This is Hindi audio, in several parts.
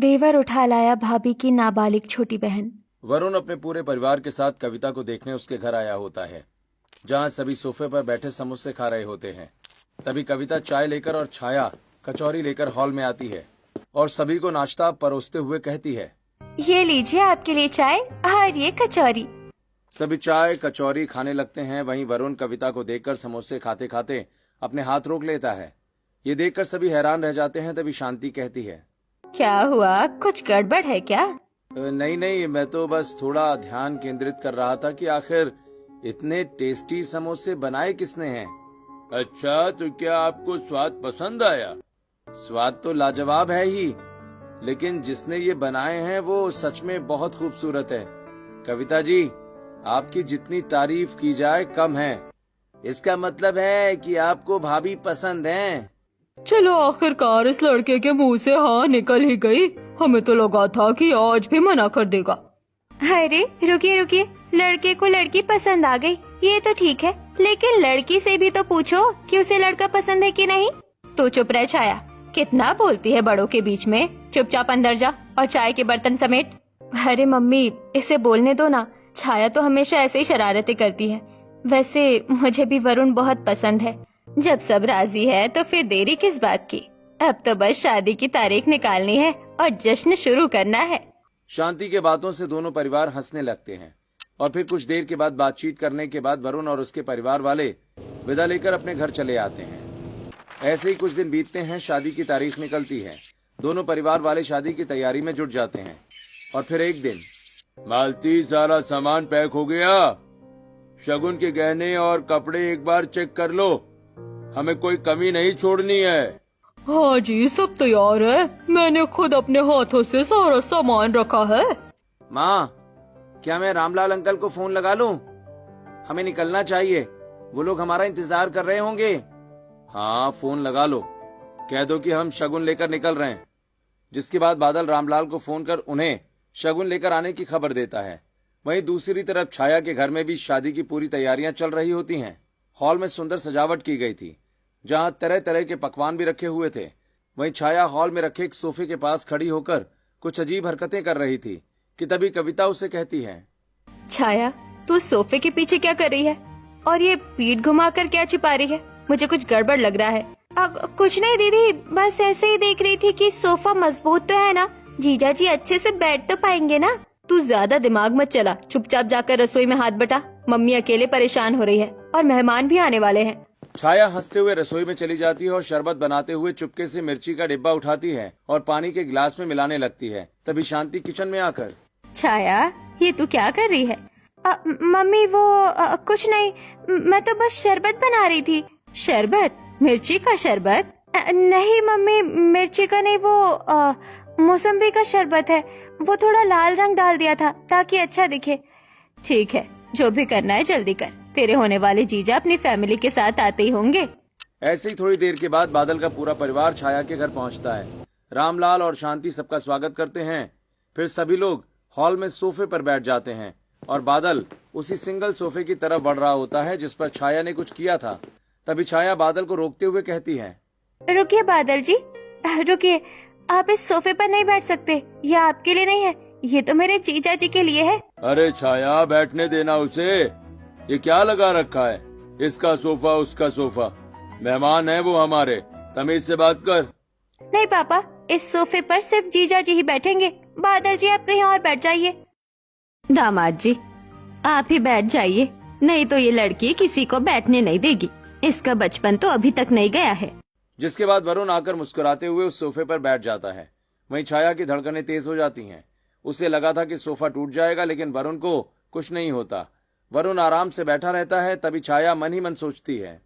देवर उठा लाया भाभी की नाबालिग छोटी बहन। वरुण अपने पूरे परिवार के साथ कविता को देखने उसके घर आया होता है, जहां सभी सोफे पर बैठे समोसे खा रहे होते हैं। तभी कविता चाय लेकर और छाया कचौरी लेकर हॉल में आती है और सभी को नाश्ता परोसते हुए कहती है, ये लीजिए आपके लिए चाय और ये कचौरी। सभी चाय कचौरी खाने लगते हैं। वहीं वरुण कविता को देखकर समोसे खाते खाते अपने हाथ रोक लेता है। ये देखकर सभी हैरान रह जाते हैं। तभी शांति कहती है, क्या हुआ, कुछ गड़बड़ है क्या? नहीं नहीं, मैं तो बस थोड़ा ध्यान केंद्रित कर रहा था कि आखिर इतने टेस्टी समोसे बनाए किसने हैं। अच्छा, तो क्या आपको स्वाद पसंद आया? स्वाद तो लाजवाब है ही, लेकिन जिसने ये बनाए हैं वो सच में बहुत खूबसूरत है। कविता जी, आपकी जितनी तारीफ की जाए कम है। इसका मतलब है कि आपको भाभी पसंद है। चलो, आखिरकार इस लड़के के मुंह से हाँ निकल ही गई। हमें तो लगा था कि आज भी मना कर देगा। अरे रुकिए रुकिए, लड़के को लड़की पसंद आ गई ये तो ठीक है, लेकिन लड़की से भी तो पूछो कि उसे लड़का पसंद है कि नहीं। तू चुप रह छाया, कितना बोलती है बड़ों के बीच में। चुपचाप अंदर जा और चाय के बर्तन समेट। अरे मम्मी, इसे बोलने दो ना, छाया तो हमेशा ऐसे ही शरारतें करती है। वैसे मुझे भी वरुण बहुत पसंद है। जब सब राजी है तो फिर देरी किस बात की। अब तो बस शादी की तारीख निकालनी है और जश्न शुरू करना है। शांति के बातों से दोनों परिवार हंसने लगते हैं और फिर कुछ देर के बाद बातचीत करने के बाद वरुण और उसके परिवार वाले विदा लेकर अपने घर चले आते हैं। ऐसे ही कुछ दिन बीतते हैं। शादी की तारीख निकलती है। दोनों परिवार वाले शादी की तैयारी में जुट जाते हैं और फिर एक दिन, मालती, सारा सामान पैक हो गया। शगुन के गहने और कपड़े एक बार चेक कर लो, हमें कोई कमी नहीं छोड़नी है। हाँ जी, सब तैयार है। मैंने खुद अपने हाथों से सारा सामान रखा है। माँ, क्या मैं रामलाल अंकल को फोन लगा लूं? हमें निकलना चाहिए, वो लोग हमारा इंतजार कर रहे होंगे। हाँ, फोन लगा लो, कह दो कि हम शगुन लेकर निकल रहे हैं। जिसके बाद बादल रामलाल को फोन कर उन्हें शगुन लेकर आने की खबर देता है। वहीं दूसरी तरफ छाया के घर में भी शादी की पूरी तैयारियां चल रही होती हैं। हॉल में सुंदर सजावट की गई थी, जहां तरह तरह के पकवान भी रखे हुए थे। वहीं छाया हॉल में रखे एक सोफे के पास खड़ी होकर कुछ अजीब हरकतें कर रही थी कि तभी कविता उसे कहती है, छाया, तू सोफे के पीछे क्या कर रही है और ये पीठ घुमाकर क्या छिपा रही है? मुझे कुछ गड़बड़ लग रहा है। कुछ नहीं दीदी, बस ऐसे ही देख रही थी कि सोफा मजबूत तो है ना, जीजा जी अच्छे से बैठ तो पाएंगे ना। तू ज्यादा दिमाग मत चला, चुपचाप जाकर रसोई में हाथ बटा। मम्मी अकेले परेशान हो रही है और मेहमान भी आने वाले हैं। छाया हंसते हुए रसोई में चली जाती है और शरबत बनाते हुए चुपके से मिर्ची का डिब्बा उठाती है और पानी के गिलास में मिलाने लगती है। तभी शांति किचन में आकर, छाया, ये तू क्या कर रही है? मम्मी वो कुछ नहीं, मैं तो बस शरबत बना रही थी। शरबत? मिर्ची का शरबत? नहीं मम्मी, मिर्ची का नहीं, वो मौसम्बी का शरबत है। वो थोड़ा लाल रंग डाल दिया था ताकि अच्छा दिखे। ठीक है, जो भी करना है जल्दी कर, तेरे होने वाले जीजा अपनी फैमिली के साथ आते ही होंगे। ऐसे ही थोड़ी देर के बाद बादल का पूरा परिवार छाया के घर पहुंचता है। रामलाल और शांति सबका स्वागत करते हैं। फिर सभी लोग हॉल में सोफे पर बैठ जाते हैं और बादल उसी सिंगल सोफे की तरफ बढ़ रहा होता है जिस पर छाया ने कुछ किया था। तभी छाया बादल को रोकते हुए कहती है, रुकिए बादल जी, रुकिए, आप इस सोफे पर नहीं बैठ सकते। ये आपके लिए नहीं है, ये तो मेरे जीजा जी के लिए है। अरे छाया, बैठने देना उसे। ये क्या लगा रखा है, इसका सोफा उसका सोफा? मेहमान है वो हमारे, तमीज से बात कर। नहीं पापा, इस सोफे पर सिर्फ जीजा जी ही बैठेंगे। बादल जी आप कहीं और बैठ जाइए। दामाद जी, आप ही बैठ जाइए, नहीं तो ये लड़की किसी को बैठने नहीं देगी। इसका बचपन तो अभी तक नहीं गया है। जिसके बाद वरुण आकर मुस्कुराते हुए उस सोफे पर बैठ जाता है। वहीं छाया की धड़कनें तेज हो जाती हैं। उसे लगा था कि सोफा टूट जाएगा, लेकिन वरुण को कुछ नहीं होता। वरुण आराम से बैठा रहता है। तभी छाया मन ही मन सोचती है,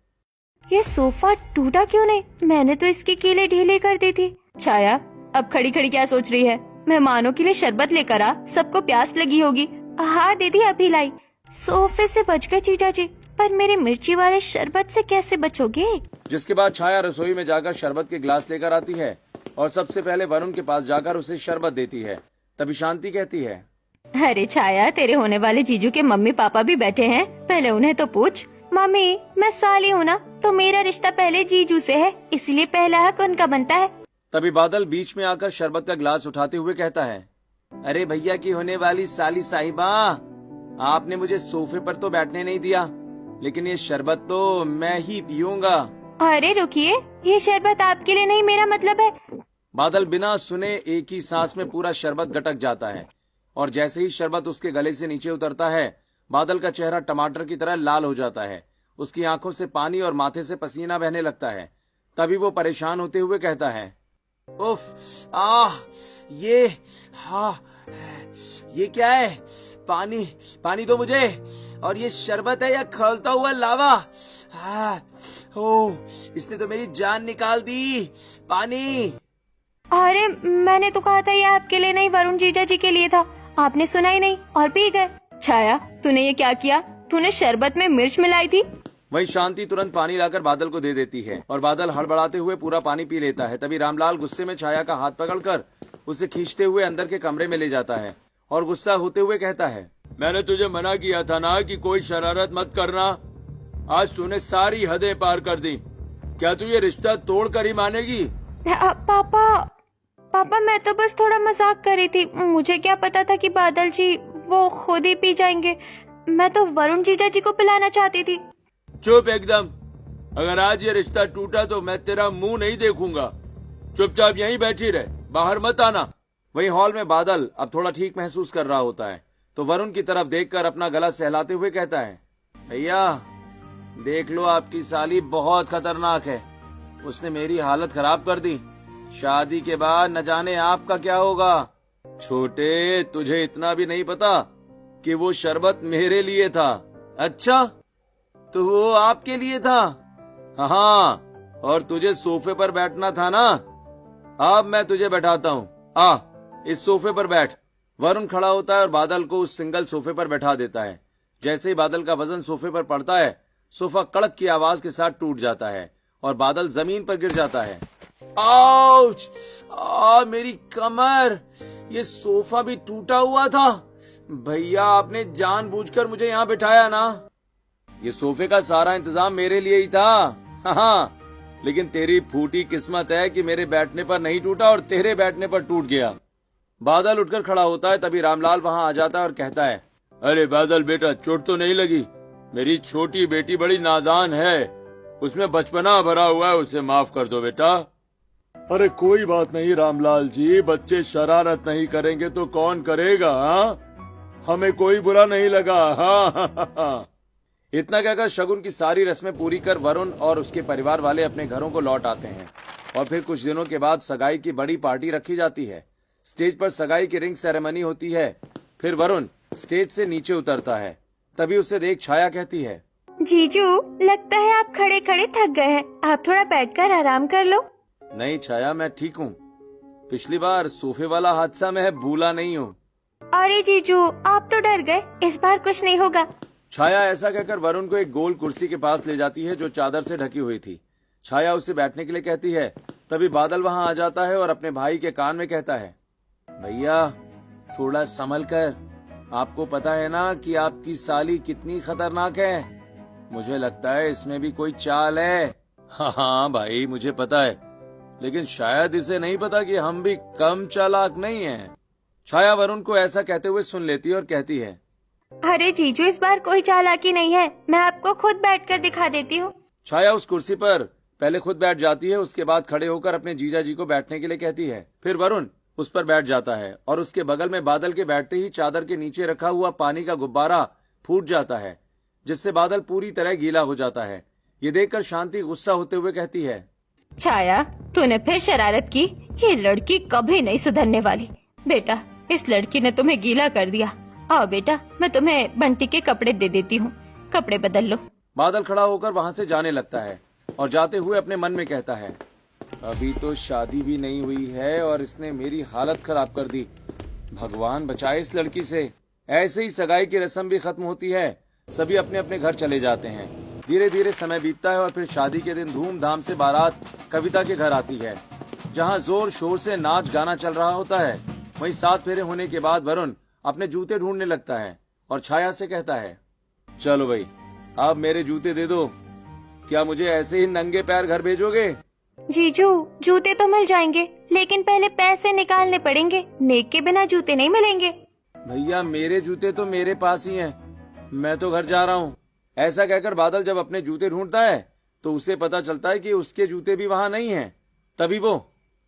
ये सोफा टूटा क्यों नहीं? मैंने तो इसकी कीलें ढीली कर दी थी। छाया, अब खड़ी खड़ी क्या सोच रही है? मेहमानों के लिए शरबत लेकर आ, सबको प्यास लगी होगी। हाँ दीदी, अभी लाई। सोफे से बच गए जीजा जी, पर मेरे मिर्ची वाले शरबत से कैसे बचोगे? जिसके बाद छाया रसोई में जाकर शरबत के गिलास लेकर आती है और सबसे पहले वरुण के पास जाकर उसे शरबत देती है। तभी शांति कहती है, अरे छाया, तेरे होने वाले जीजू के मम्मी पापा भी बैठे हैं, पहले उन्हें तो पूछ। मम्मी, मैं साली हूँ ना, तो मेरा रिश्ता पहले जीजू से है, इसलिए पहला हक उनका बनता है। तभी बादल बीच में आकर शरबत का गिलास उठाते हुए कहता है, अरे भैया की होने वाली साली साहिबा, आपने मुझे सोफे पर तो बैठने नहीं दिया, लेकिन ये शरबत तो मैं ही पीऊंगा। अरे रुकिए, ये शरबत आपके लिए नहीं, मेरा मतलब है। बादल बिना सुने एक ही सांस में पूरा शरबत गटक जाता है और जैसे ही शरबत उसके गले से नीचे उतरता है, बादल का चेहरा टमाटर की तरह लाल हो जाता है। उसकी आंखों से पानी और माथे से पसीना बहने लगता है। तभी वो परेशान होते हुए कहता है, उफ, ये, ये क्या है? पानी, पानी दो मुझे। और ये शरबत है या खौलता हुआ लावा? इसने तो मेरी जान निकाल दी। पानी। अरे मैंने तो कहा था ये आपके लिए नहीं, वरुण जीजा जी के लिए था। आपने सुना ही नहीं और पी गए। छाया, तूने ये क्या किया? तूने शरबत में मिर्च मिलाई थी। वहीं शांति तुरंत पानी लाकर बादल को दे देती है और बादल हड़बड़ाते हुए पूरा पानी पी लेता है। तभी रामलाल गुस्से में छाया का हाथ पकड़कर उसे खींचते हुए अंदर के कमरे में ले जाता है और गुस्सा होते हुए कहता है, मैंने तुझे मना किया था ना कि कोई शरारत मत करना। आज तूने सारी हदें पार कर दी। क्या तू ये रिश्ता तोड़ कर ही मानेगी? पापा मैं तो बस थोड़ा मजाक कर रही थी। मुझे क्या पता था कि बादल जी वो खुद ही पी जाएंगे। मैं तो वरुण जीजा जी को पिलाना चाहती थी। चुप एकदम। अगर आज ये रिश्ता टूटा तो मैं तेरा मुंह नहीं देखूंगा। चुपचाप यहीं बैठी रहे, बाहर मत आना। वहीं हॉल में बादल अब थोड़ा ठीक महसूस कर रहा होता है तो वरुण की तरफ देखकर अपना गला सहलाते हुए कहता है, भैया देख लो, आपकी साली बहुत खतरनाक है। उसने मेरी हालत खराब कर दी। शादी के बाद न जाने आपका क्या होगा। छोटे, तुझे इतना भी नहीं पता कि वो शरबत मेरे लिए था। अच्छा, तो वो आपके लिए था? हाँ, और तुझे सोफे पर बैठना था ना। अब मैं तुझे बैठाता हूँ। इस सोफे पर बैठ। वरुण खड़ा होता है और बादल को उस सिंगल सोफे पर बैठा देता है। जैसे ही बादल का वजन सोफे पर पड़ता है, सोफा कड़क की आवाज के साथ टूट जाता है और बादल जमीन पर गिर जाता है। आउच! मेरी कमर! ये सोफा भी टूटा हुआ था। भैया आपने जानबूझकर मुझे यहाँ बिठाया ना। ये सोफे का सारा इंतजाम मेरे लिए ही था। हाँ, लेकिन तेरी फूटी किस्मत है कि मेरे बैठने पर नहीं टूटा और तेरे बैठने पर टूट गया। बादल उठकर खड़ा होता है। तभी रामलाल वहाँ आ जाता है और कहता है, अरे बादल बेटा, चोट तो नहीं लगी? मेरी छोटी बेटी बड़ी नादान है, उसमें बचपना भरा हुआ है, उसे माफ कर दो बेटा। अरे कोई बात नहीं रामलाल जी, बच्चे शरारत नहीं करेंगे तो कौन करेगा? हमें कोई बुरा नहीं लगा। हाँ। इतना कहकर शगुन की सारी रस्में पूरी कर वरुण और उसके परिवार वाले अपने घरों को लौट आते हैं और फिर कुछ दिनों के बाद सगाई की बड़ी पार्टी रखी जाती है। स्टेज पर सगाई की रिंग सेरेमनी होती है। फिर वरुण स्टेज से नीचे उतरता है। तभी उसे देख छाया कहती है, जीजू लगता है आप खड़े खड़े थक गए हैं, आप थोड़ा बैठकर आराम कर लो। नहीं छाया, मैं ठीक हूँ। पिछली बार सोफे वाला हादसा मैं भूला नहीं हूँ। अरे जीजू आप तो डर गए, इस बार कुछ नहीं होगा। छाया ऐसा कहकर वरुण को एक गोल कुर्सी के पास ले जाती है जो चादर से ढकी हुई थी। छाया उसे बैठने के लिए कहती है। तभी बादल वहाँ आ जाता है और अपने भाई के कान में कहता है, भैया थोड़ा संभल कर। आपको पता है ना कि आपकी साली कितनी खतरनाक है। मुझे लगता है इसमें भी कोई चाल है। हाँ भाई, मुझे पता है, लेकिन शायद इसे नहीं पता कि हम भी कम चालाक नहीं हैं। छाया वरुण को ऐसा कहते हुए सुन लेती है और कहती है, अरे जीजू इस बार कोई चालाकी नहीं है, मैं आपको खुद बैठकर दिखा देती हूँ। छाया उस कुर्सी पर पहले खुद बैठ जाती है, उसके बाद खड़े होकर अपने जीजा जी को बैठने के लिए कहती है। फिर वरुण उस पर बैठ जाता है और उसके बगल में बादल के बैठते ही चादर के नीचे रखा हुआ पानी का गुब्बारा फूट जाता है, जिससे बादल पूरी तरह गीला हो जाता है। ये देखकर शांति गुस्सा होते हुए कहती है, छाया तूने फिर शरारत की। ये लड़की कभी नहीं सुधरने वाली। बेटा इस लड़की ने तुम्हें गीला कर दिया। आओ बेटा, मैं तुम्हें बंटी के कपड़े दे देती हूँ, कपड़े बदल लो। बादल खड़ा होकर वहाँ से जाने लगता है और जाते हुए अपने मन में कहता है, अभी तो शादी भी नहीं हुई है और इसने मेरी हालत खराब कर दी। भगवान बचाए इस लड़की से। ऐसे ही सगाई की रस्म भी खत्म होती है। सभी अपने अपने घर चले जाते हैं। धीरे धीरे समय बीतता है और फिर शादी के दिन धूमधाम से बारात कविता के घर आती है, जहाँ जोर शोर से नाच गाना चल रहा होता है। वहीं 7 फेरे होने के बाद वरुण अपने जूते ढूंढने लगता है और छाया से कहता है, चलो भाई अब मेरे जूते दे दो। क्या मुझे ऐसे ही नंगे पैर घर भेजोगे? जीजू जूते तो मिल जाएंगे, लेकिन पहले पैसे निकालने पड़ेंगे। नेक के बिना जूते नहीं मिलेंगे। भैया मेरे जूते तो मेरे पास ही हैं, मैं तो घर जा रहा हूँ। ऐसा कहकर बादल जब अपने जूते ढूंढता है तो उसे पता चलता है कि उसके जूते भी वहाँ नहीं हैं। तभी वो,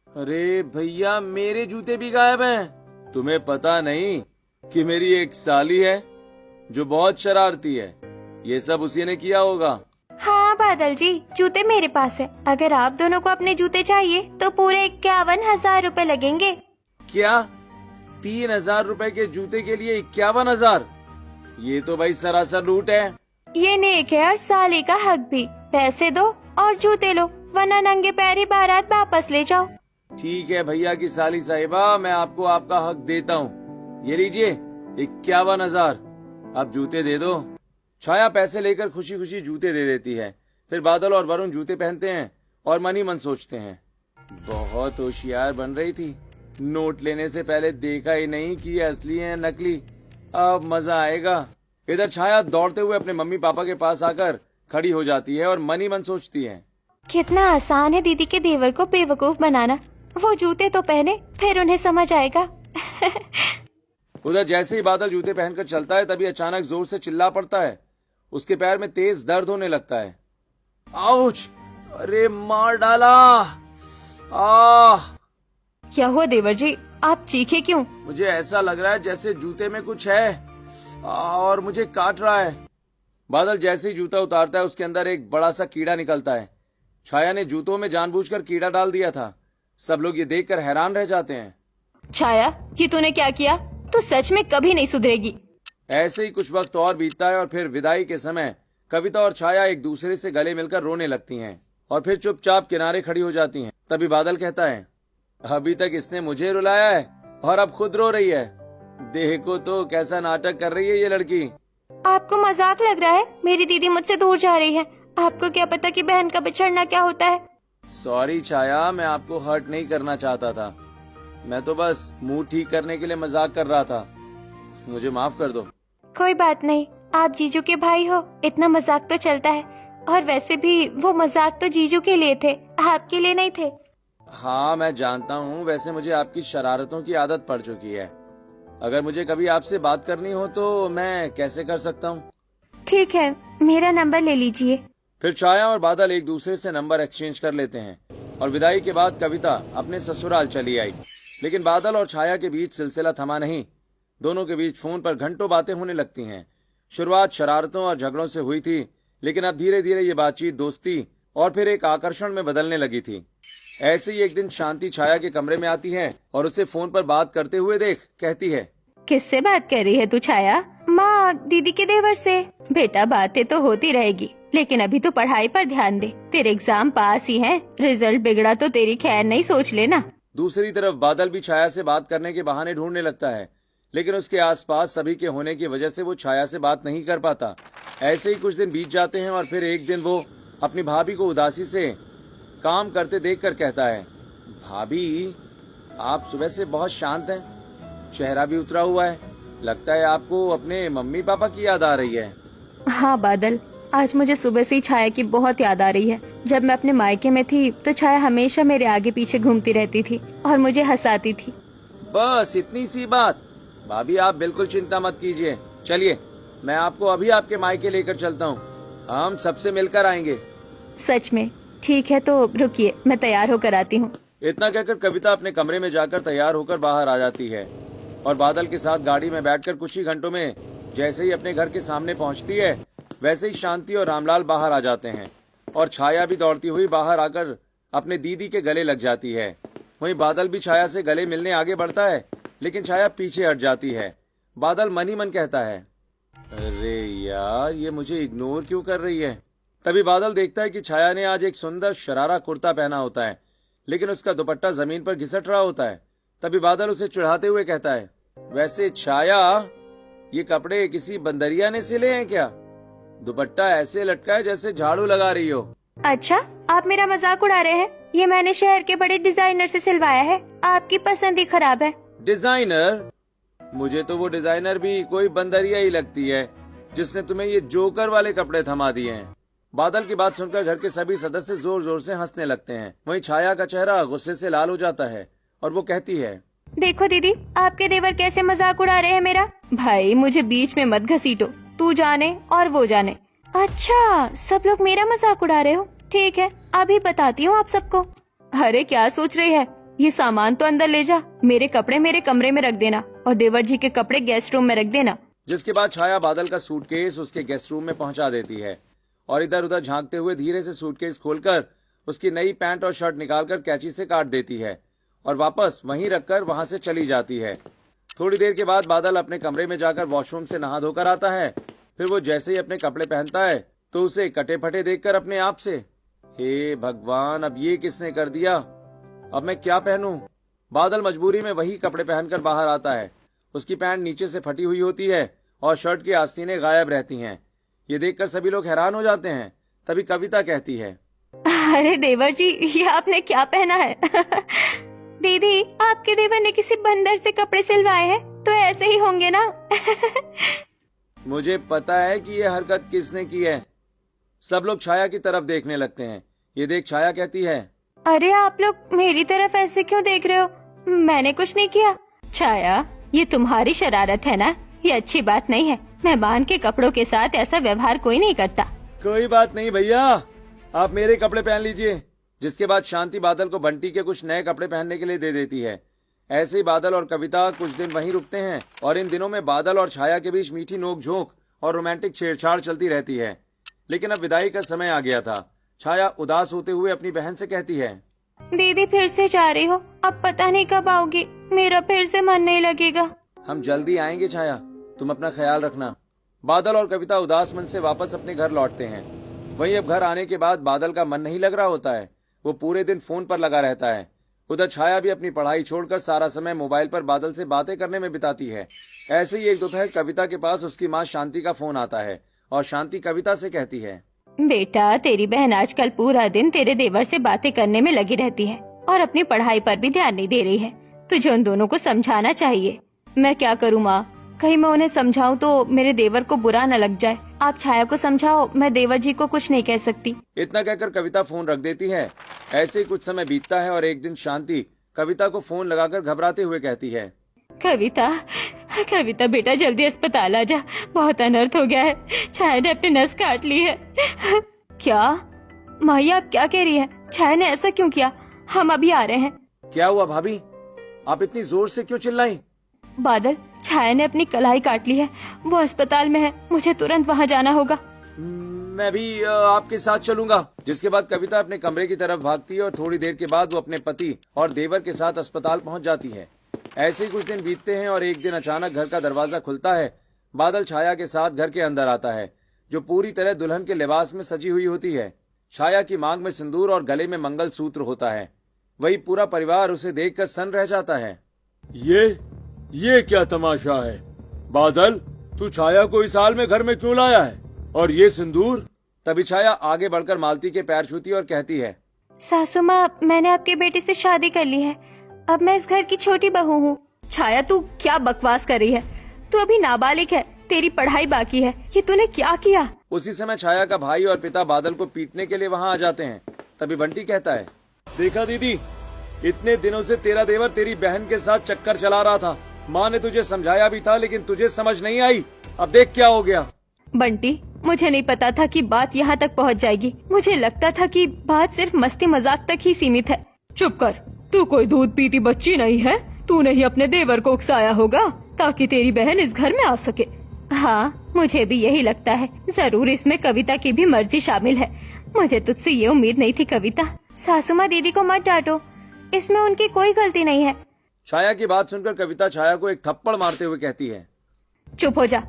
अरे भैया मेरे जूते भी गायब हैं। तुम्हें पता नहीं कि मेरी एक साली है जो बहुत शरारती है, ये सब उसी ने किया होगा। हाँ बादल जी, जूते मेरे पास है। अगर आप दोनों को अपने जूते चाहिए तो पूरे 51,000 रुपए लगेंगे। क्या 3,000 रुपए के जूते के लिए 51,000? ये तो भाई सरासर लूट है। ये नेक है और साली का हक भी। पैसे दो और जूते लो, वरना नंगे पैर ही बारात वापस ले जाओ। ठीक है भैया की साली साहिबा, मैं आपको आपका हक देता हूँ। ये लीजिए 51,000, अब जूते दे दो। छाया पैसे लेकर खुशी खुशी जूते दे देती है। फिर बादल और वरुण जूते पहनते हैं और मन ही मन सोचते हैं, बहुत होशियार बन रही थी। नोट लेने से पहले देखा ही नहीं कि ये असली है नकली। अब मजा आएगा। इधर छाया दौड़ते हुए अपने मम्मी पापा के पास आकर खड़ी हो जाती है और मन ही मन सोचती है, कितना आसान है दीदी के देवर को बेवकूफ बनाना। वो जूते तो पहने, फिर उन्हें समझ आएगा। उधर जैसे ही बादल जूते पहनकर चलता है तभी अचानक जोर से चिल्ला पड़ता है। उसके पैर में तेज दर्द होने लगता है। आउच! अरे मार डाला! आह! क्या हुआ देवर जी, आप चीखे क्यों? मुझे ऐसा लग रहा है जैसे जूते में कुछ है और मुझे काट रहा है। बादल जैसे ही जूता उतारता है उसके अंदर एक बड़ा सा कीड़ा निकलता है। छाया ने जूतों में जानबूझकर कीड़ा डाल दिया था। सब लोग ये देखकर हैरान रह जाते हैं। छाया, ये तूने क्या किया? तू सच में कभी नहीं सुधरेगी। ऐसे ही कुछ वक्त और बीतता है और फिर विदाई के समय कविता और छाया एक दूसरे से गले मिलकर रोने लगती हैं और फिर चुपचाप किनारे खड़ी हो जाती हैं। तभी बादल कहता है, अभी तक इसने मुझे रुलाया है और अब खुद रो रही है। देखो तो कैसा नाटक कर रही है ये लड़की। आपको मजाक लग रहा है? मेरी दीदी मुझसे दूर जा रही है। आपको क्या पता कि बहन का बिछड़ना क्या होता है? सॉरी छाया, मैं आपको हर्ट नहीं करना चाहता था। मैं तो बस मूड ठीक करने के लिए मजाक कर रहा था। मुझे माफ कर दो। कोई बात नहीं, आप जीजू के भाई हो, इतना मजाक तो चलता है। और वैसे भी वो मजाक तो जीजू के लिए थे, आपके लिए नहीं थे। हाँ मैं जानता हूँ, वैसे मुझे आपकी शरारतों की आदत पड़ चुकी है। अगर मुझे कभी आपसे बात करनी हो तो मैं कैसे कर सकता हूँ? ठीक है, मेरा नंबर ले लीजिए। फिर छाया और बादल एक दूसरे से नंबर एक्सचेंज कर लेते हैं और विदाई के बाद कविता अपने ससुराल चली आई। लेकिन बादल और छाया के बीच सिलसिला थमा नहीं। दोनों के बीच फोन पर घंटों बातें होने लगती हैं। शुरुआत शरारतों और झगड़ों से हुई थी, लेकिन अब धीरे धीरे ये बातचीत दोस्ती और फिर एक आकर्षण में बदलने लगी थी। ऐसे ही एक दिन शांति छाया के कमरे में आती है और उसे फोन पर बात करते हुए देख कहती है, किससे बात कर रही है तू छाया? माँ, दीदी के देवर से। बेटा बातें तो होती रहेगी, लेकिन अभी तो पढ़ाई पर ध्यान दे। तेरे एग्जाम पास ही हैं, रिजल्ट बिगड़ा तो तेरी खैर नहीं, सोच लेना। दूसरी तरफ बादल भी छाया से बात करने के बहाने ढूंढने लगता है, लेकिन उसके आसपास सभी के होने की वजह से वो छाया से बात नहीं कर पाता। ऐसे ही कुछ दिन बीत जाते हैं और फिर एक दिन वो अपनी भाभी को उदासी से काम करते देखकर कहता है, भाभी आप सुबह से बहुत शांत हैं, चेहरा भी उतरा हुआ है, लगता है आपको अपने मम्मी पापा की याद आ रही है। हाँ बादल, आज मुझे सुबह से ही छाया की बहुत याद आ रही है। जब मैं अपने मायके में थी तो छाया हमेशा मेरे आगे पीछे घूमती रहती थी और मुझे हंसाती थी। बस इतनी सी बात? भाभी आप बिल्कुल चिंता मत कीजिए, चलिए मैं आपको अभी आपके मायके लेकर चलता हूँ, हम सबसे मिलकर आएंगे। सच में? ठीक है, तो रुकिए, मैं तैयार होकर आती हूँ। इतना कहकर कविता अपने कमरे में जाकर तैयार होकर बाहर आ जाती है और बादल के साथ गाड़ी में बैठकर कुछ ही घंटों में जैसे ही अपने घर के सामने पहुंचती है वैसे ही शांति और रामलाल बाहर आ जाते हैं और छाया भी दौड़ती हुई बाहर आकर अपने दीदी के गले लग जाती है। वहीं बादल भी छाया से गले मिलने आगे बढ़ता है, लेकिन छाया पीछे हट जाती है। बादल मन ही मन कहता है, अरे यार ये मुझे इग्नोर क्यों कर रही है। तभी बादल देखता है कि छाया ने आज एक सुंदर शरारा कुर्ता पहना होता है, लेकिन उसका दुपट्टा जमीन पर घिसट रहा होता है। तभी बादल उसे चिढ़ाते हुए कहता है, वैसे छाया ये कपड़े किसी बंदरिया ने सिले हैं क्या? दुपट्टा ऐसे लटका है जैसे झाड़ू लगा रही हो। अच्छा, आप मेरा मजाक उड़ा रहे हैं? ये मैंने शहर के बड़े डिजाइनर से सिलवाया है, आपकी पसंद ही खराब है। डिजाइनर? मुझे तो वो डिजाइनर भी कोई बंदरिया ही लगती है जिसने तुम्हें ये जोकर वाले कपड़े थमा दिए हैं। बादल की बात सुनकर घर के सभी सदस्य जोर जोर से हंसने लगते हैं। वहीं छाया का चेहरा गुस्से से लाल हो जाता है और वो कहती है, देखो दीदी, आपके देवर कैसे मजाक उड़ा रहे हैं मेरा। भाई मुझे बीच में मत घसीटो, तू जाने और वो जाने। अच्छा, सब लोग मेरा मजाक उड़ा रहे हो, ठीक है, अभी बताती हूँ आप सबको। अरे क्या सोच रही है, ये सामान तो अंदर ले जा, मेरे कपड़े मेरे कमरे में रख देना और देवर जी के कपड़े गेस्ट रूम में रख देना। जिसके बाद छाया बादल का सूटकेस उसके गेस्ट रूम में पहुंचा देती है और इधर उधर झांकते हुए धीरे से सूटकेस खोलकर उसकी नई पैंट और शर्ट निकालकर कैंची से काट देती है और वापस वहीं रखकर वहां से चली जाती है। थोड़ी देर के बाद बादल अपने कमरे में जाकर वॉशरूम से नहा धोकर आता है। फिर वो जैसे ही अपने कपड़े पहनता है तो उसे कटे फटे देखकर अपने आप से, हे भगवान, अब ये किसने कर दिया, अब मैं क्या पहनूं। बादल मजबूरी में वही कपड़े पहनकर बाहर आता है। उसकी पैंट नीचे से फटी हुई होती है और शर्ट की आस्तीनें गायब रहती हैं। ये देखकर सभी लोग हैरान हो जाते हैं। तभी कविता कहती है, अरे देवर जी, ये आपने क्या पहना है? दीदी, आपके देवर ने किसी बंदर से कपड़े सिलवाए हैं, तो ऐसे ही होंगे ना? मुझे पता है कि ये हरकत किसने की है। सब लोग छाया की तरफ देखने लगते हैं। ये देख छाया कहती है, अरे आप लोग मेरी तरफ ऐसे क्यों देख रहे हो? मैंने कुछ नहीं किया। छाया, ये तुम्हारी शरारत है ना, ये अच्छी बात नहीं है। मेहमान के कपड़ों के साथ ऐसा व्यवहार कोई नहीं करता। कोई बात नहीं भैया, आप मेरे कपड़े पहन लीजिए। जिसके बाद शांति बादल को बंटी के कुछ नए कपड़े पहनने के लिए दे देती है। ऐसे ही बादल और कविता कुछ दिन वहीं रुकते हैं और इन दिनों में बादल और छाया के बीच मीठी नोक-झोंक और रोमांटिक छेड़छाड़ चलती रहती है। लेकिन अब विदाई का समय आ गया था। छाया उदास होते हुए अपनी बहन से कहती है, दीदी फिर से जा रही हो, अब पता नहीं कब आओगी, मेरा फिर से मन नहीं लगेगा। हम जल्दी आएंगे छाया, तुम अपना ख्याल रखना। बादल और कविता उदास मन से वापस अपने घर लौटते हैं। वहीं अब घर आने के बाद बादल का मन नहीं लग रहा होता है। वो पूरे दिन फोन पर लगा रहता है। उधर छाया भी अपनी पढ़ाई छोड़कर सारा समय मोबाइल पर बादल से बातें करने में बिताती है। ऐसे ही एक दोपहर कविता के पास उसकी माँ शांति का फोन आता है और शांति कविता से कहती है, बेटा, तेरी बहन आजकल पूरा दिन तेरे देवर से बातें करने में लगी रहती है और अपनी पढ़ाई पर भी ध्यान नहीं दे रही है। तुझे उन दोनों को समझाना चाहिए। मैं क्या करूँ माँ, कहीं मैं उन्हें समझाऊं तो मेरे देवर को बुरा न लग जाए। आप छाया को समझाओ, मैं देवर जी को कुछ नहीं कह सकती। इतना कहकर कविता फोन रख देती है। ऐसे ही कुछ समय बीतता है और एक दिन शांति कविता को फोन लगाकर घबराते हुए कहती है, कविता, कविता बेटा, जल्दी अस्पताल आ जा, बहुत अनर्थ हो गया है, छाया ने अपनी नस काट ली है। क्या माही, आप क्या कह रही है? छाया ने ऐसा क्यों किया? हम अभी आ रहे हैं। क्या हुआ भाभी, आप इतनी जोर से क्यों चिल्लाई? बादल, छाया ने अपनी कलाई काट ली है, वो अस्पताल में है, मुझे तुरंत वहाँ जाना होगा। मैं भी आपके साथ चलूंगा। जिसके बाद कविता अपने कमरे की तरफ भागती है और थोड़ी देर के बाद वो अपने पति और देवर के साथ अस्पताल पहुंच जाती है। ऐसे ही कुछ दिन बीतते हैं और एक दिन अचानक घर का दरवाजा खुलता है। बादल छाया के साथ घर के अंदर आता है, जो पूरी तरह दुल्हन के लिबास में सजी हुई होती है। छाया की मांग में सिंदूर और गले में मंगल सूत्र होता है। वही पूरा परिवार उसे देखकर सन्न रह जाता है। ये क्या तमाशा है? बादल, तू छाया को इस हाल में घर में क्यों लाया है? और ये सिंदूर? तभी छाया आगे बढ़कर मालती के पैर छूती और कहती है, सासू माँ, मैंने आपके बेटे से शादी कर ली है, अब मैं इस घर की छोटी बहू हूँ। छाया, तू क्या बकवास कर रही है? तू अभी नाबालिग है, तेरी पढ़ाई बाकी है, ये तूने क्या किया? उसी समय छाया का भाई और पिता बादल को पीटने के लिए वहाँ आ जाते हैं। तभी बंटी कहता है, देखा दीदी, इतने दिनों से तेरा देवर तेरी बहन के साथ चक्कर चला रहा था। माँ ने तुझे समझाया भी था, लेकिन तुझे समझ नहीं आई। अब देख क्या हो गया। बंटी, मुझे नहीं पता था कि बात यहाँ तक पहुँच जाएगी। मुझे लगता था कि बात सिर्फ मस्ती मजाक तक ही सीमित है। चुप कर, तू कोई दूध पीती बच्ची नहीं है। तूने ही अपने देवर को उकसाया होगा ताकि तेरी बहन इस घर में आ सके। हाँ, मुझे भी यही लगता है। जरूर इसमें कविता की भी मर्जी शामिल है। मुझे तुझसे ये उम्मीद नहीं थी कविता। सासू माँ, दीदी को मत डांटो, इसमें उनकी कोई गलती नहीं है। छाया की बात सुनकर कविता छाया को एक थप्पड़ मारते हुए कहती है, चुप हो जा।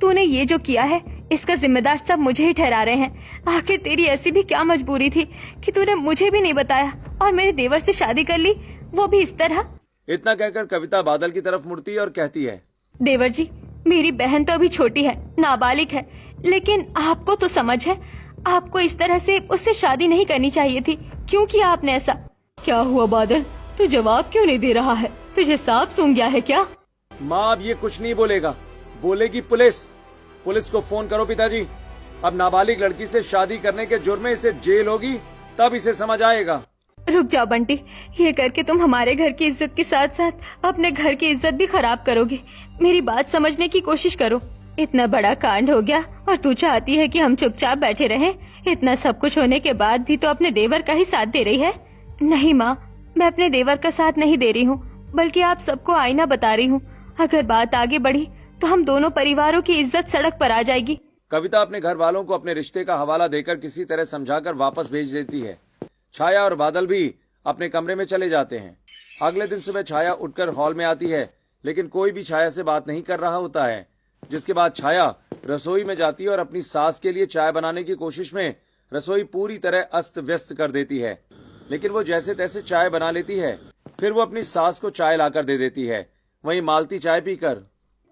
तूने ये जो किया है इसका जिम्मेदार सब मुझे ही ठहरा रहे हैं। आखिर तेरी ऐसी भी क्या मजबूरी थी कि तूने मुझे भी नहीं बताया और मेरे देवर से शादी कर ली, वो भी इस तरह। इतना कहकर कविता बादल की तरफ मुड़ती है और कहती है, देवर जी, मेरी बहन तो अभी छोटी है, नाबालिग है, लेकिन आपको तो समझ है। आपको इस तरह से उससे शादी नहीं करनी चाहिए थी। क्यों किया आपने ऐसा? क्या हुआ बादल, तू जवाब क्यों नहीं दे रहा है? तुझे सांप सूंघ गया है क्या? माँ अब ये कुछ नहीं बोलेगा, बोलेगी पुलिस। पुलिस को फोन करो पिताजी। अब नाबालिग लड़की से शादी करने के जुर्म में इसे जेल होगी, तब इसे समझ आएगा। रुक जाओ बंटी, ये करके तुम हमारे घर की इज्जत के साथ साथ अपने घर की इज्जत भी खराब करोगे। मेरी बात समझने की कोशिश करो। इतना बड़ा कांड हो गया और तू चाहती है कि हम चुपचाप बैठे रहें? इतना सब कुछ होने के बाद भी तो अपने देवर का ही साथ दे रही है। नहीं माँ, मैं अपने देवर का साथ नहीं दे रही हूँ, बल्कि आप सबको आईना बता रही हूँ। अगर बात आगे बढ़ी तो हम दोनों परिवारों की इज्जत सड़क पर आ जाएगी। कविता अपने घर वालों को अपने रिश्ते का हवाला देकर किसी तरह समझाकर वापस भेज देती है। छाया और बादल भी अपने कमरे में चले जाते हैं। अगले दिन सुबह छाया उठकर हॉल में आती है, लेकिन कोई भी छाया से बात नहीं कर रहा होता है। जिसके बाद छाया रसोई में जाती है और अपनी सास के लिए चाय बनाने की कोशिश में रसोई पूरी तरह अस्त व्यस्त कर देती है। लेकिन वो जैसे तैसे चाय बना लेती है। फिर वो अपनी सास को चाय लाकर दे देती है। वहीं मालती चाय पीकर,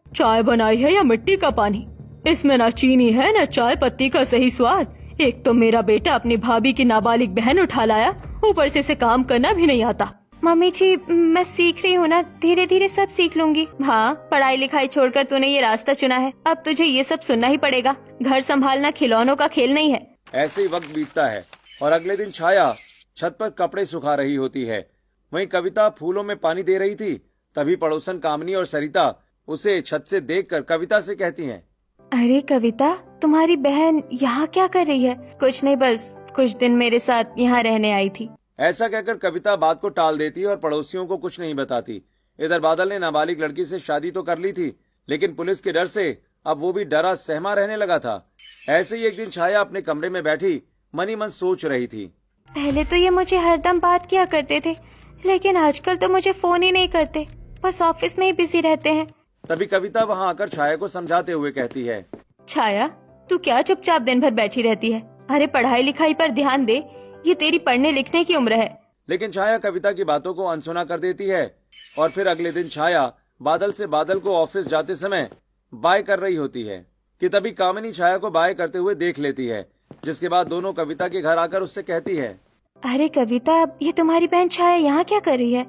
चाय बनाई है या मिट्टी का पानी? इसमें ना चीनी है ना चाय पत्ती का सही स्वाद। एक तो मेरा बेटा अपनी भाभी की नाबालिग बहन उठा लाया, ऊपर से इसे काम करना भी नहीं आता। मम्मी जी, मैं सीख रही हूँ ना, धीरे धीरे सब सीख लूंगी। हाँ, पढ़ाई लिखाई छोड़कर तूने ये रास्ता चुना है, अब तुझे ये सब सुनना ही पड़ेगा। घर संभालना खिलौनों का खेल नहीं है। ऐसे ही वक्त बीतता है और अगले दिन छाया छत पर कपड़े सुखा रही होती है। वहीं कविता फूलों में पानी दे रही थी। तभी पड़ोसन कामनी और सरिता उसे छत से देखकर कविता से कहती हैं, अरे कविता, तुम्हारी बहन यहाँ क्या कर रही है? कुछ नहीं, बस कुछ दिन मेरे साथ यहाँ रहने आई थी। ऐसा कहकर कविता बात को टाल देती है और पड़ोसियों को कुछ नहीं बताती। इधर बादल ने नाबालिग लड़की से शादी तो कर ली थी, लेकिन पुलिस के डर से अब वो भी डरा सहमा रहने लगा था। ऐसे ही एक दिन छाया अपने कमरे में बैठी मनी मन सोच रही थी। पहले तो ये मुझे हरदम बात किया करते थे, लेकिन आजकल तो मुझे फोन ही नहीं करते, बस ऑफिस में ही बिजी रहते हैं। तभी कविता वहाँ आकर छाया को समझाते हुए कहती है, छाया, तू क्या चुपचाप दिन भर बैठी रहती है? अरे पढ़ाई लिखाई पर ध्यान दे, ये तेरी पढ़ने लिखने की उम्र है। लेकिन छाया कविता की बातों को अनसुना कर देती है। और फिर अगले दिन छाया बादल को ऑफिस जाते समय बाय कर रही होती है कि तभी कामिनी छाया को बाय करते हुए देख लेती है। जिसके बाद दोनों कविता के घर आकर उससे कहती है, अरे कविता, ये तुम्हारी बहन छाया यहाँ क्या कर रही है?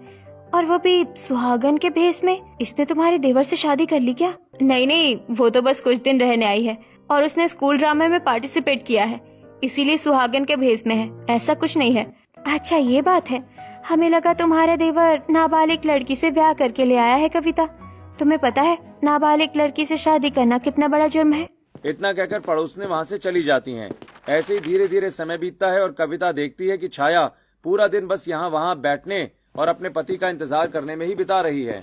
और वो भी सुहागन के भेष में? इसने तुम्हारे देवर से शादी कर ली क्या? नहीं नहीं, वो तो बस कुछ दिन रहने आई है और उसने स्कूल ड्रामे में पार्टिसिपेट किया है, इसीलिए सुहागन के भेष में है, ऐसा कुछ नहीं है। अच्छा ये बात है, हमें लगा तुम्हारा देवर नाबालिग लड़की से ब्याह करके ले आया है। कविता, तुम्हें पता है नाबालिग लड़की से शादी करना कितना बड़ा जुर्म है? इतना कहकर पड़ोसने वहाँ से चली जाती हैं। ऐसे ही धीरे धीरे समय बीतता है और कविता देखती है कि छाया पूरा दिन बस यहाँ वहाँ बैठने और अपने पति का इंतजार करने में ही बिता रही है।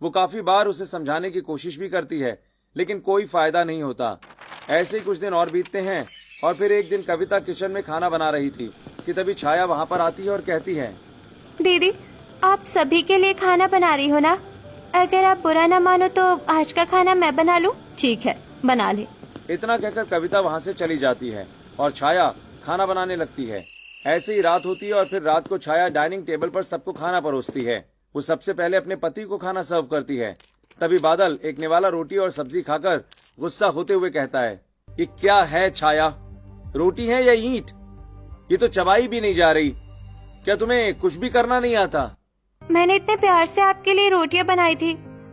वो काफी बार उसे समझाने की कोशिश भी करती है, लेकिन कोई फायदा नहीं होता। ऐसे ही कुछ दिन और बीतते हैं और फिर एक दिन कविता किचन में खाना बना रही थी कि तभी छाया वहाँ पर आती है और कहती है, दीदी, आप सभी के लिए खाना बना रही हो ना? अगर आप बुरा ना मानो तो आज का खाना मैं बना लूं? ठीक है, बना ले। इतना कहकर कविता वहाँ से चली जाती है और छाया खाना बनाने लगती है। ऐसे ही रात होती है और फिर रात को छाया डाइनिंग टेबल पर सबको खाना परोसती है। वो सबसे पहले अपने पति को खाना सर्व करती है। तभी बादल एक निवाला रोटी और सब्जी खाकर गुस्सा होते हुए कहता है, ये क्या है छाया? रोटी है या ईंट? ये तो चबाई भी नहीं जा रही। क्या तुम्हें कुछ भी करना नहीं आता? मैंने इतने प्यार से आपके लिए रोटियां बनाई थी,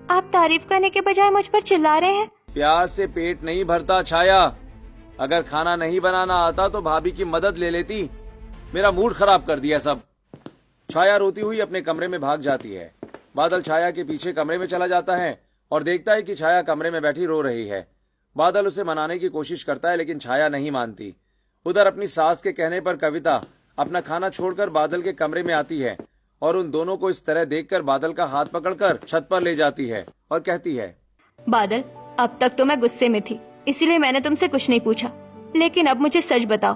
आप तारीफ करने के बजाय मुझ पर चिल्ला रहे हैं। प्यार से पेट नहीं भरता छाया। अगर खाना नहीं बनाना आता तो भाभी की मदद ले लेती। मेरा मूड खराब कर दिया सब। छाया रोती हुई अपने कमरे में भाग जाती है। बादल छाया के पीछे कमरे में चला जाता है और देखता है कि छाया कमरे में बैठी रो रही है। बादल उसे मनाने की कोशिश करता है, लेकिन छाया नहीं मानती। उधर अपनी सास के कहने पर कविता अपना खाना छोड़कर बादल के कमरे में आती है और उन दोनों को इस तरह देखकर बादल का हाथ पकड़कर छत पर ले जाती है और कहती है, बादल, अब तक तो मैं गुस्से में थी, इसीलिए मैंने तुमसे कुछ नहीं पूछा, लेकिन अब मुझे सच बताओ,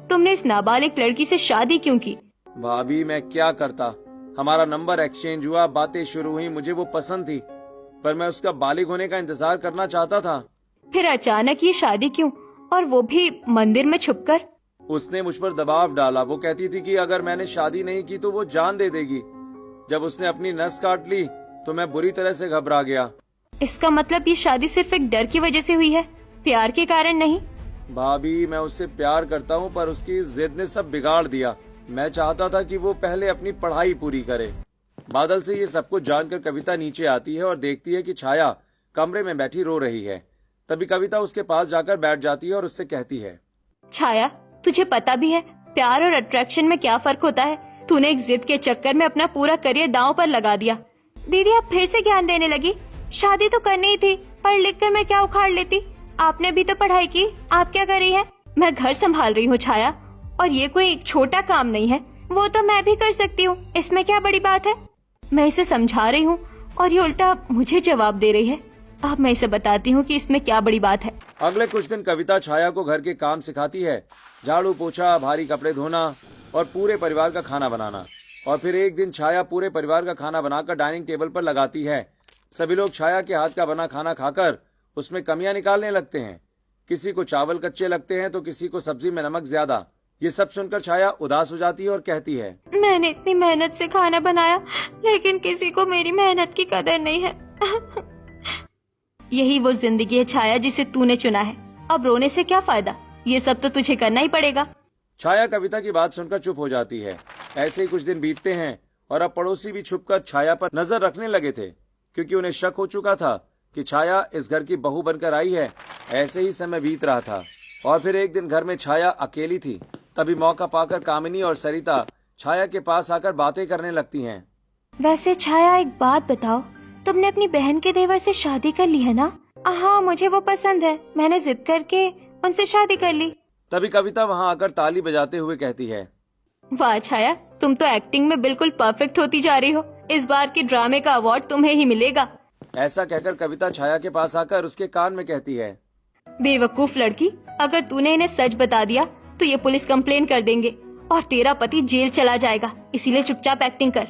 तुमने इस नाबालिग लड़की से शादी क्यों की? भाभी मैं क्या करता, हमारा नंबर एक्सचेंज हुआ, बातें शुरू हुई, मुझे वो पसंद थी, पर मैं उसका बालिग होने का इंतजार करना चाहता था। फिर अचानक ये शादी क्यों, और वो भी मंदिर में छुपकर? उसने मुझ पर दबाव डाला। वो कहती थी कि अगर मैंने शादी नहीं की तो वो जान दे देगी। जब उसने अपनी नस काट ली तो मैं बुरी तरह से घबरा गया। इसका मतलब ये शादी सिर्फ एक डर की वजह से हुई है, प्यार के कारण नहीं? भाभी मैं उससे प्यार करता हूँ, पर उसकी जिद ने सब बिगाड़ दिया। मैं चाहता था कि वो पहले अपनी पढ़ाई पूरी करे। बादल से ये सब कुछ जानकर कविता नीचे आती है और देखती है कि छाया कमरे में बैठी रो रही है। तभी कविता उसके पास जाकर बैठ जाती है और उससे कहती है, छाया, तुझे पता भी है प्यार और अट्रैक्शन में क्या फर्क होता है? तूने एक जिद के चक्कर में अपना पूरा करियर दांव पर लगा दिया। दीदी आप फिर से ज्ञान देने लगी। शादी तो करनी ही थी, पढ़ लिख कर मैं क्या उखाड़ लेती? आपने भी तो पढ़ाई की, आप क्या कर रही है? मैं घर संभाल रही हूँ छाया, और ये कोई छोटा काम नहीं है। वो तो मैं भी कर सकती हूँ, इसमें क्या बड़ी बात है? मैं इसे समझा रही हूँ और ये उल्टा मुझे जवाब दे रही है। अब मैं इसे बताती हूँ कि इसमें क्या बड़ी बात है। अगले कुछ दिन कविता छाया को घर के काम सिखाती है, झाड़ू पोछा, भारी कपड़े धोना और पूरे परिवार का खाना बनाना। और फिर एक दिन छाया पूरे परिवार का खाना बनाकर डाइनिंग टेबल पर लगाती है। सभी लोग छाया के हाथ का बना खाना खाकर उसमें कमियां निकालने लगते हैं। किसी को चावल कच्चे लगते हैं तो किसी को सब्जी में नमक ज्यादा। ये सब सुनकर छाया उदास हो जाती है और कहती है, मैंने इतनी मेहनत से खाना बनाया, लेकिन किसी को मेरी मेहनत की कदर नहीं है। यही वो जिंदगी है छाया जिसे तूने चुना है। अब रोने से क्या फायदा? ये सब तो तुझे करना ही पड़ेगा। छाया कविता की बात सुनकर चुप हो जाती है। ऐसे ही कुछ दिन बीतते हैं और अब पड़ोसी भी छुपकर छाया पर नजर रखने लगे थे, क्योंकि उन्हें शक हो चुका था कि छाया इस घर की बहू बनकर आई है। ऐसे ही समय बीत रहा था और फिर एक दिन घर में छाया अकेली थी। तभी मौका पाकर कामिनी और सरिता छाया के पास आकर बातें करने लगती हैं। वैसे छाया एक बात बताओ, तुमने अपनी बहन के देवर से शादी कर ली है ना? हाँ, मुझे वो पसंद है, मैंने जिद करके उनसे शादी कर ली। तभी कविता वहाँ आकर ताली बजाते हुए कहती है, वाह छाया, तुम तो एक्टिंग में बिल्कुल परफेक्ट होती जा रही हो। इस बार के ड्रामे का अवार्ड तुम्हें ही मिलेगा। ऐसा कहकर कविता छाया के पास आकर उसके कान में कहती है, बेवकूफ लड़की, अगर तूने इन्हें सच बता दिया तो ये पुलिस कंप्लेन कर देंगे और तेरा पति जेल चला जाएगा, इसीलिए चुपचाप एक्टिंग कर।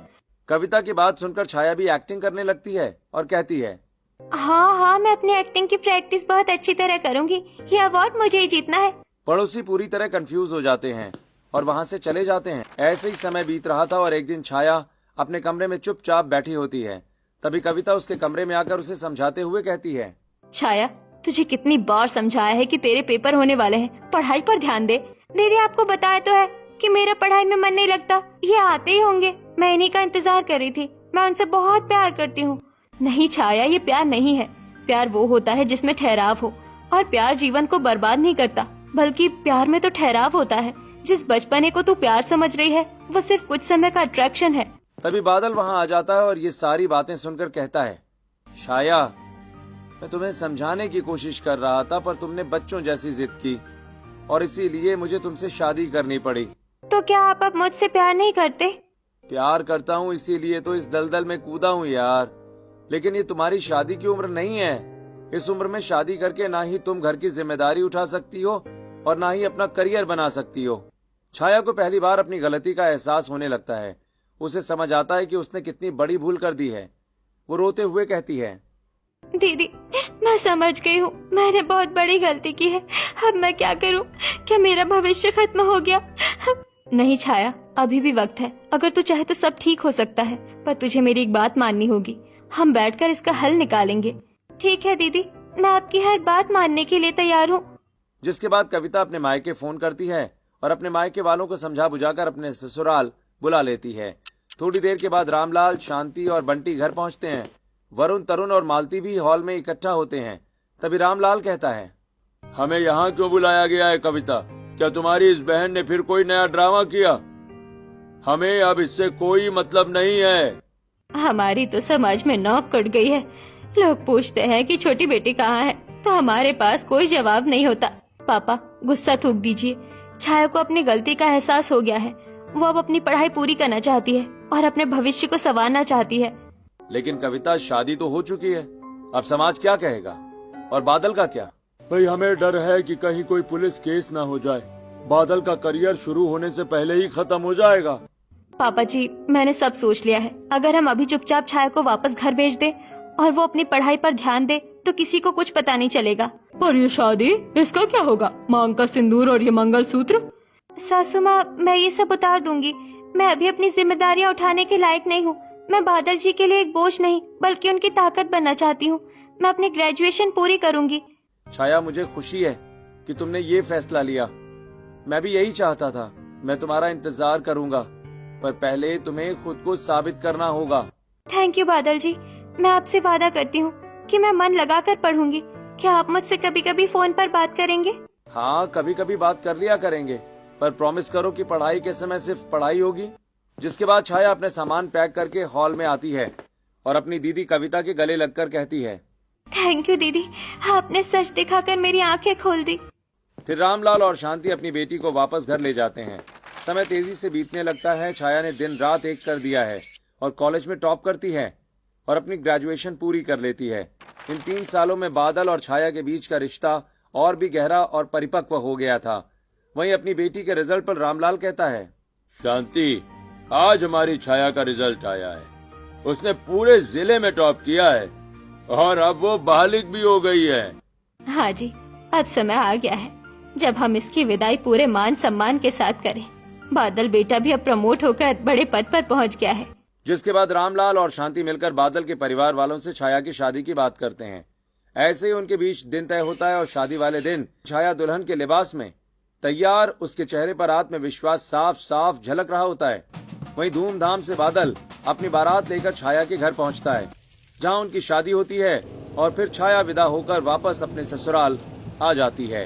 कविता की बात सुनकर छाया भी एक्टिंग करने लगती है और कहती है, हाँ, मैं अपनी एक्टिंग की प्रैक्टिस बहुत अच्छी तरह करूंगी, ये अवार्ड मुझे ही जीतना है। पड़ोसी पूरी तरह कंफ्यूज हो जाते हैं और वहाँ से चले जाते हैं। ऐसे ही समय बीत रहा था और एक दिन छाया अपने कमरे में चुपचाप बैठी होती है। तभी कविता उसके कमरे में आकर उसे समझाते हुए कहती है, छाया, तुझे कितनी बार समझाया है कि तेरे पेपर होने वाले हैं, पढ़ाई पर ध्यान दे। दीदी आपको बताया तो है कि मेरा पढ़ाई में मन नहीं लगता, ये आते ही होंगे। मैं इन्हीं का इंतजार कर रही थी, मैं उनसे बहुत प्यार करती हूँ। नहीं छाया, ये प्यार नहीं है। प्यार वो होता है जिसमें ठहराव हो, और प्यार जीवन को बर्बाद नहीं करता, बल्कि प्यार में तो ठहराव होता है। जिस बचपने को तू प्यार समझ रही है वो सिर्फ कुछ समय का अट्रैक्शन है। तभी बादल वहाँ आ जाता है और ये सारी बातें सुनकर कहता है, छाया, मैं तुम्हें समझाने की कोशिश कर रहा था पर तुमने बच्चों जैसी जिद की और इसीलिए मुझे तुमसे शादी करनी पड़ी। तो क्या आप अब मुझसे प्यार नहीं करते? प्यार करता हूँ, इसीलिए तो इस दलदल में कूदा हूँ यार। लेकिन ये तुम्हारी शादी की उम्र नहीं है। इस उम्र में शादी करके ना ही तुम घर की जिम्मेदारी उठा सकती हो और ना ही अपना करियर बना सकती हो। छाया को पहली बार अपनी गलती का एहसास होने लगता है। उसे समझ आता है कि उसने कितनी बड़ी भूल कर दी है। वो रोते हुए कहती है, दीदी मैं समझ गई हूँ, मैंने बहुत बड़ी गलती की है। अब मैं क्या करूँ? क्या मेरा भविष्य खत्म हो गया? नहीं छाया, अभी भी वक्त है। अगर तू चाहे तो सब ठीक हो सकता है, पर तुझे मेरी एक बात माननी होगी। हम बैठकर इसका हल निकालेंगे। ठीक है दीदी, मैं आपकी हर बात मानने के लिए तैयार हूँ। जिसके बाद कविता अपने मायके फोन करती है और अपने मायके वालों को समझा बुझाकर अपने ससुराल बुला लेती है। थोड़ी देर के बाद रामलाल, शांति और बंटी घर पहुंचते हैं। वरुण, तरुण और मालती भी हॉल में इकट्ठा होते हैं। तभी रामलाल कहता है, हमें यहाँ क्यों बुलाया गया है कविता? क्या तुम्हारी इस बहन ने फिर कोई नया ड्रामा किया? हमें अब इससे कोई मतलब नहीं है। हमारी तो समाज में नौक कट गई है। लोग पूछते हैं कि छोटी बेटी कहाँ है, तो हमारे पास कोई जवाब नहीं होता। पापा गुस्सा थूक दीजिए। छाया को अपनी गलती का एहसास हो गया है। वो अब अपनी पढ़ाई पूरी करना चाहती है और अपने भविष्य को संवारना चाहती है। लेकिन कविता, शादी तो हो चुकी है, अब समाज क्या कहेगा? और बादल का क्या? भाई हमें डर है कि कहीं कोई पुलिस केस ना हो जाए। बादल का करियर शुरू होने से पहले ही खत्म हो जाएगा। पापा जी, मैंने सब सोच लिया है। अगर हम अभी चुपचाप छाया को वापस घर भेज दे और वो अपनी पढ़ाई पर ध्यान दे तो किसी को कुछ पता नहीं चलेगा। पर ये शादी, इसका क्या होगा? मांग का सिंदूर और ये मंगलसूत्र? सासू माँ, मैं ये सब उतार दूंगी। मैं अभी अपनी जिम्मेदारियाँ उठाने के लायक नहीं हूँ। मैं बादल जी के लिए एक बोझ नहीं बल्कि उनकी ताकत बनना चाहती हूँ। मैं अपनी ग्रेजुएशन पूरी करूँगी। छाया, मुझे खुशी है कि तुमने ये फैसला लिया। मैं भी यही चाहता था। मैं तुम्हारा इंतजार करूंगा, पर पहले तुम्हें खुद को साबित करना होगा। थैंक यू बादल जी। मैं आपसे वादा करती हूँ कि मैं मन लगाकर पढ़ूंगी। क्या आप मुझसे कभी कभी फोन पर बात करेंगे? हाँ, कभी कभी बात कर लिया करेंगे, पर प्रॉमिस करो कि पढ़ाई के समय सिर्फ पढ़ाई होगी। जिसके बाद छाया अपने सामान पैक करके हॉल में आती है और अपनी दीदी कविता के गले लगकर कहती है, थैंक यू दीदी, आपने सच दिखाकर मेरी आंखें खोल दी। फिर रामलाल और शांति अपनी बेटी को वापस घर ले जाते हैं। समय तेजी से बीतने लगता है। छाया ने दिन रात एक कर दिया है और कॉलेज में टॉप करती है और अपनी ग्रेजुएशन पूरी कर लेती है। इन 3 सालों में बादल और छाया के बीच का रिश्ता और भी गहरा और परिपक्व हो गया था। वहीं अपनी बेटी के रिजल्ट पर रामलाल कहता है, शांति, आज हमारी छाया का रिजल्ट आया है। उसने पूरे जिले में टॉप किया है और अब वो बालिग भी हो गई है। हाँ जी, अब समय आ गया है जब हम इसकी विदाई पूरे मान सम्मान के साथ करें। बादल बेटा भी अब प्रमोट होकर बड़े पद पर पहुंच गया है। जिसके बाद रामलाल और शांति मिलकर बादल के परिवार वालों से छाया की शादी की बात करते हैं। ऐसे ही उनके बीच दिन तय होता है और शादी वाले दिन छाया दुल्हन के लिबास में तैयार, उसके चेहरे पर आत्मविश्वास साफ साफ झलक रहा होता है। वहीं धूमधाम से बादल अपनी बारात लेकर छाया के घर पहुंचता है, जहां उनकी शादी होती है और फिर छाया विदा होकर वापस अपने ससुराल आ जाती है।